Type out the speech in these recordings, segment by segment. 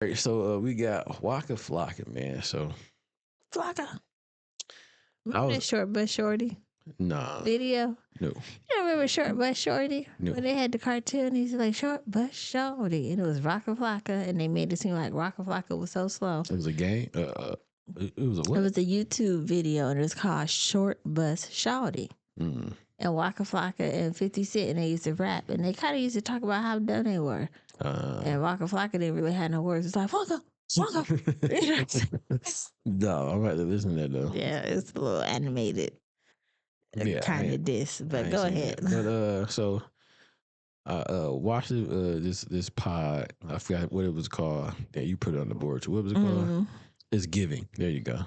Right, so we got Waka Flocka, man. So Flocka. I Remember was that Short But Shorty nah, video? no, You don't remember Short But Shorty? no. When they had the cartoon, he's like Short But Shorty. And it was Waka Flocka, and they made it seem like Waka Flocka was so slow. It was a game. It was a It what? was a YouTube video, and it was called Short Bus Shorty. Mm. And Waka Flocka and 50 Cent, and they used to rap, and they kind of used to talk about how dumb they were. And Waka Flocka didn't really have no words. It's like, Waka, Waka. No, I'm about to listen to that though. Yeah, it's a little animated Yeah, kind of diss, I but ain't go seen ahead. that. But so I watched this pod. I forgot what it was called that you put it on the board. So what was it called? It's Giving. There you go.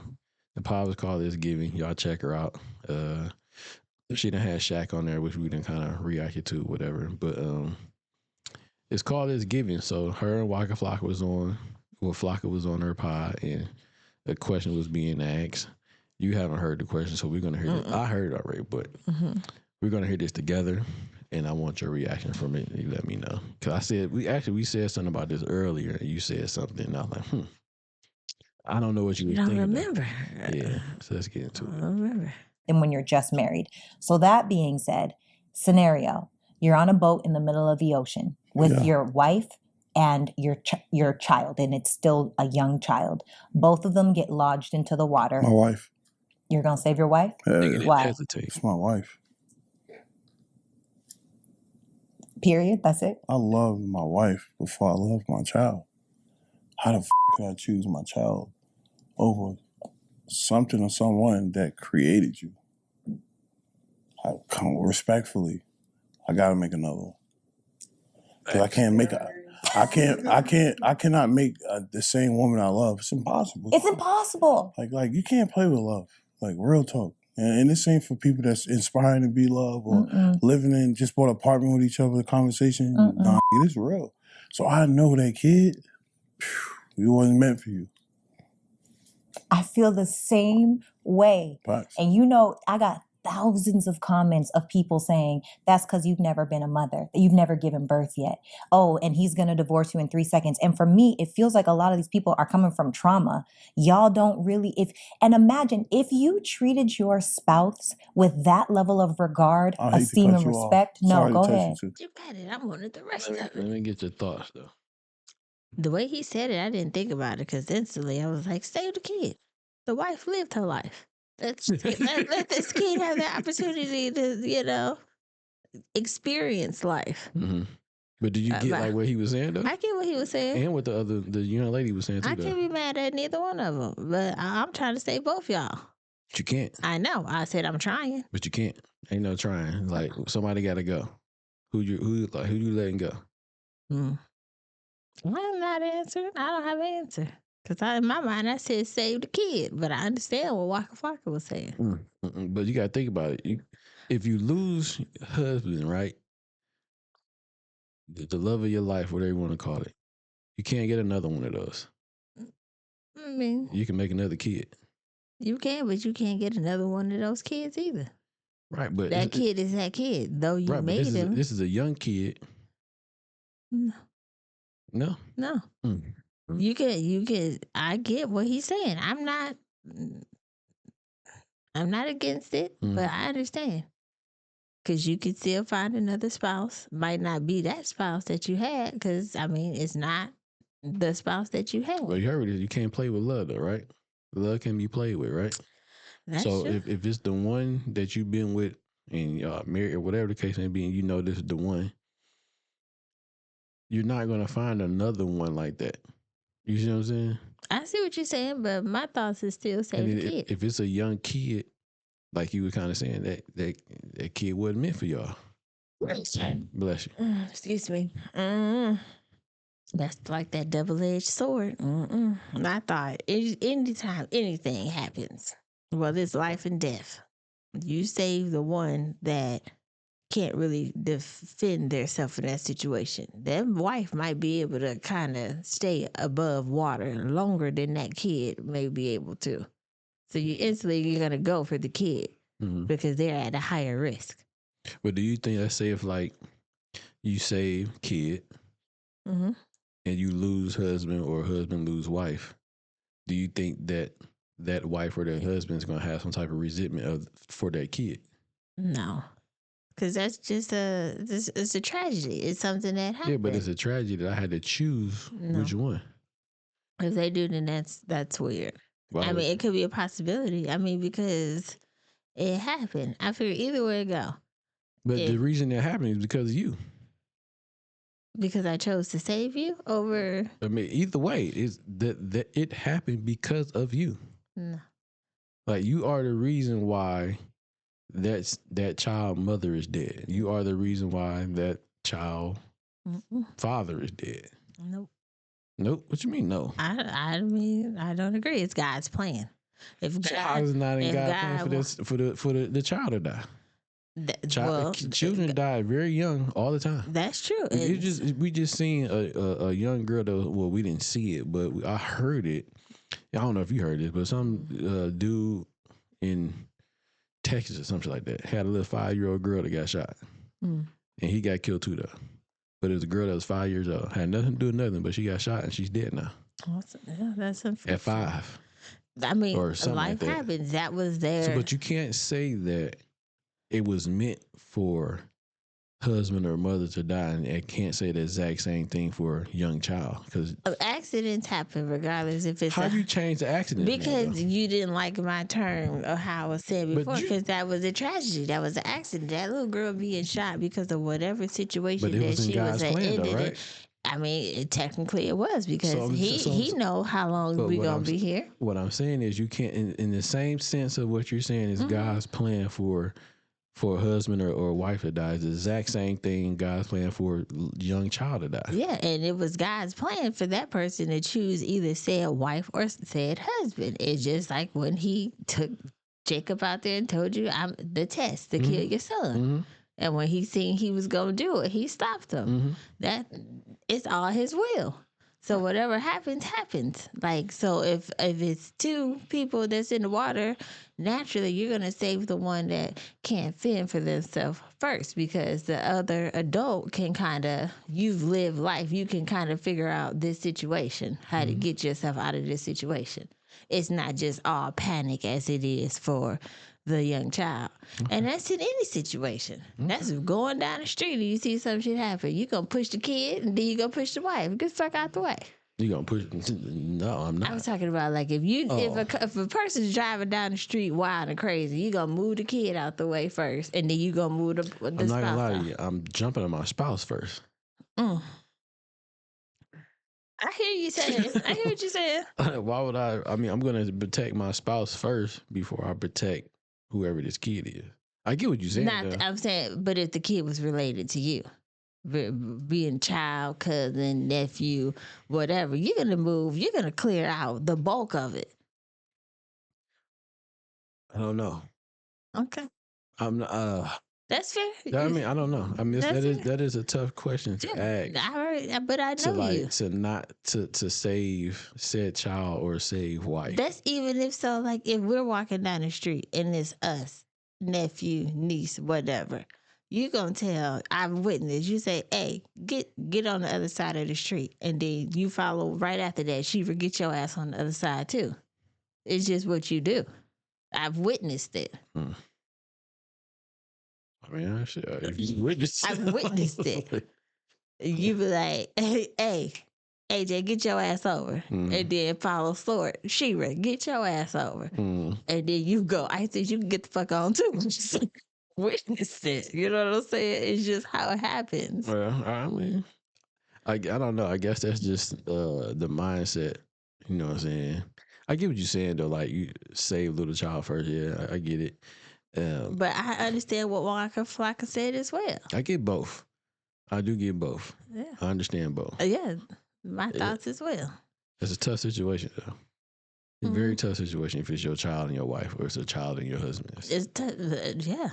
The pod was called It's Giving. Y'all check her out. She done had Shaq on there, which we done kind of reacted to, whatever. But it's called It's Giving. So her and Waka Flocka was on. Well, Flocka was on her pod, and the question was being asked. You haven't heard the question, so we're gonna hear it. I heard it already, but we're gonna hear this together, and I want your reaction from it. You let me know, because I said we said something about this earlier, and you said something, and I was like, I don't know what you You were don't thinking. remember. Yeah, so let's get into I it. don't remember. And when you're just married. So that being said, scenario, you're on a boat in the middle of the ocean with your wife and your child, and it's still a young child. Both of them get lodged into the water. My wife. You're going to save your wife? Nigga, Why? hesitate. It's my wife. Period. That's it. I love my wife before I love my child. How the could I choose my child over something or someone that created you? I come respectfully. I gotta make another one. Cause I can't make I cannot make the same woman I love. It's impossible. It's impossible. Like you can't play with love. Like real talk. And this ain't for people that's inspiring to be loved or living in just bought an apartment with each other. Conversation, nah, it's real. So I know that kid. It wasn't meant for you. I feel the same way. Facts. And you know, I got thousands of comments of people saying that's because you've never been a mother, that you've never given birth yet. Oh, and he's going to divorce you in 3 seconds. And for me, it feels like a lot of these people are coming from trauma. Y'all don't really, and imagine if you treated your spouse with that level of regard, esteem, and respect. No, go ahead. You got it. I wanted the rest of it. Let me get your thoughts though. The way he said it, I didn't think about it because instantly I was like, save the kid. The wife lived her life. Let this kid have the opportunity to, experience life. But did you get like what he was saying though? I get what he was saying. And what the young lady was saying too. I can't be mad at neither one of them, but I'm trying to save both y'all. But you can't. I know. I said I'm trying. But you can't. Ain't no trying. Like somebody got to go. Who you letting go? I'm not answering. I don't have an answer. Because in my mind, I said save the kid. But I understand what Waka Flocka was saying. But you got to think about it. If you lose husband, right? The love of your life, whatever you want to call it, you can't get another one of those. I mean, you can make another kid. You can, but you can't get another one of those kids either. Right, but that kid is that kid. Though you made him. This is a young kid. No. You can. I get what he's saying. I'm not against it, but I understand. Because you could still find another spouse. Might not be that spouse that you had. Because it's not the spouse that you had. Well, you heard it. You can't play with love, though, right? Love can be played with, right? That's so true. if it's the one that you've been with and y'all married or whatever the case may be, and you know this is the one, you're not gonna find another one like that. You see what I'm saying? I see what you're saying, but my thoughts is still save the kid. If it's a young kid, like you were kind of saying, that kid wasn't meant for y'all. Bless you. Excuse me. That's like that double-edged sword. I thought anytime anything happens, whether it's life and death, you save the one that can't really defend themselves in that situation. That wife might be able to kind of stay above water longer than that kid may be able to. So you're going to go for the kid because they're at a higher risk. But do you think, let's say if like you save kid, and you lose husband or husband lose wife, do you think that that wife or that husband is going to have some type of resentment for that kid? No, because that's just it's a tragedy. It's something that happened. Yeah, but it's a tragedy that I had to choose which one. If they do, then that's weird. I mean, it could be a possibility. I mean, because it happened. I figure either way it go. But the reason that happened is because of you. Because I chose to save you over. I mean, either way, is that it happened because of you. No. Like, you are the reason why that child mother is dead. You are the reason why that child father is dead. Nope. Nope. What you mean no? I mean, I don't agree. It's God's plan. If God, child is not in God's plan for the child to die. Children die very young all the time. That's true. We just seen a young girl though. Well, we didn't see it, but I heard it. I don't know if you heard it, but some dude in Texas or something like that had a little 5-year-old girl that got shot, and he got killed too though. But it was a girl that was 5 years old, had nothing to do with nothing, but she got shot and she's dead now. That's unfortunate. At 5. I mean, or something life like that. happens. That was there. So, but you can't say that it was meant for husband or mother to die, and it can't say the exact same thing for a young child, because accidents happen regardless if it's. How do you change the accident? Because you didn't like my term of how I was saying before, because that was a tragedy. That was an accident. That little girl being shot because of whatever situation that she was in. Right? I mean, technically it was, because he know how long we gonna be here. What I'm saying is, you can't, in the same sense of what you're saying is God's plan for a husband or a wife to die, is the exact same thing God's plan for a young child to die. Yeah, and it was God's plan for that person to choose either said wife or said husband. It's just like when he took Jacob out there and told you, I'm the test to kill your son. And when he seen he was going to do it, he stopped him. That it's all his will. So whatever happens. Like, so if it's two people that's in the water, naturally you're going to save the one that can't fend for themselves first, because the other adult can you've lived life. You can kind of figure out this situation, how to get yourself out of this situation. It's not just all panic as it is for the young child. And that's in any situation. That's going down the street and you see some shit happen. You gonna push the kid and then you gonna push the wife. Get the fuck out the way. You gonna push? No, I'm not. I was talking about, like, if a person's driving down the street wild and crazy, you gonna move the kid out the way first, and then you gonna move the spouse. I'm not gonna lie to you. I'm jumping on my spouse first. I hear you saying. I hear what you're saying. Why would I? I mean, I'm gonna protect my spouse first before I protect whoever this kid is. I get what you're saying. I'm saying, but if the kid was related to you, being child, cousin, nephew, whatever, you're gonna move. You're gonna clear out the bulk of it. I don't know. Okay. I'm not. That's fair. I mean, I don't know. I mean, that is a tough question to ask. But I know you. To save said child or save wife. That's even if so. Like, if we're walking down the street and it's us, nephew, niece, whatever, you gonna tell, I've witnessed. You say, "Hey, get on the other side of the street," and then you follow right after that. Shiva, get your ass on the other side too. It's just what you do. I've witnessed it. I mean, I've witnessed it. You be like, hey, AJ, get your ass over. And then follow Sword. Shira, get your ass over. And then you go. I said, you can get the fuck on too. Witness it. You know what I'm saying? It's just how it happens. Well, I mean, I don't know. I guess that's just the mindset. You know what I'm saying? I get what you're saying, though. Like, you save little child first. Yeah, I get it. But I understand what Waka Flocka said as well. I get both. I do get both. Yeah. I understand both. Yeah, my thoughts as well. It's a tough situation, though. It's a very tough situation if it's your child and your wife, or it's a child and your husband. It's yeah.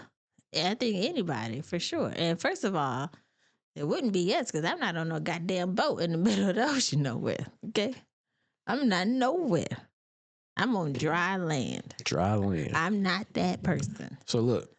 I think anybody, for sure. And first of all, it wouldn't be us, because I'm not on no goddamn boat in the middle of the ocean nowhere. Okay? I'm not nowhere. I'm on dry land. Dry land. I'm not that person. So look,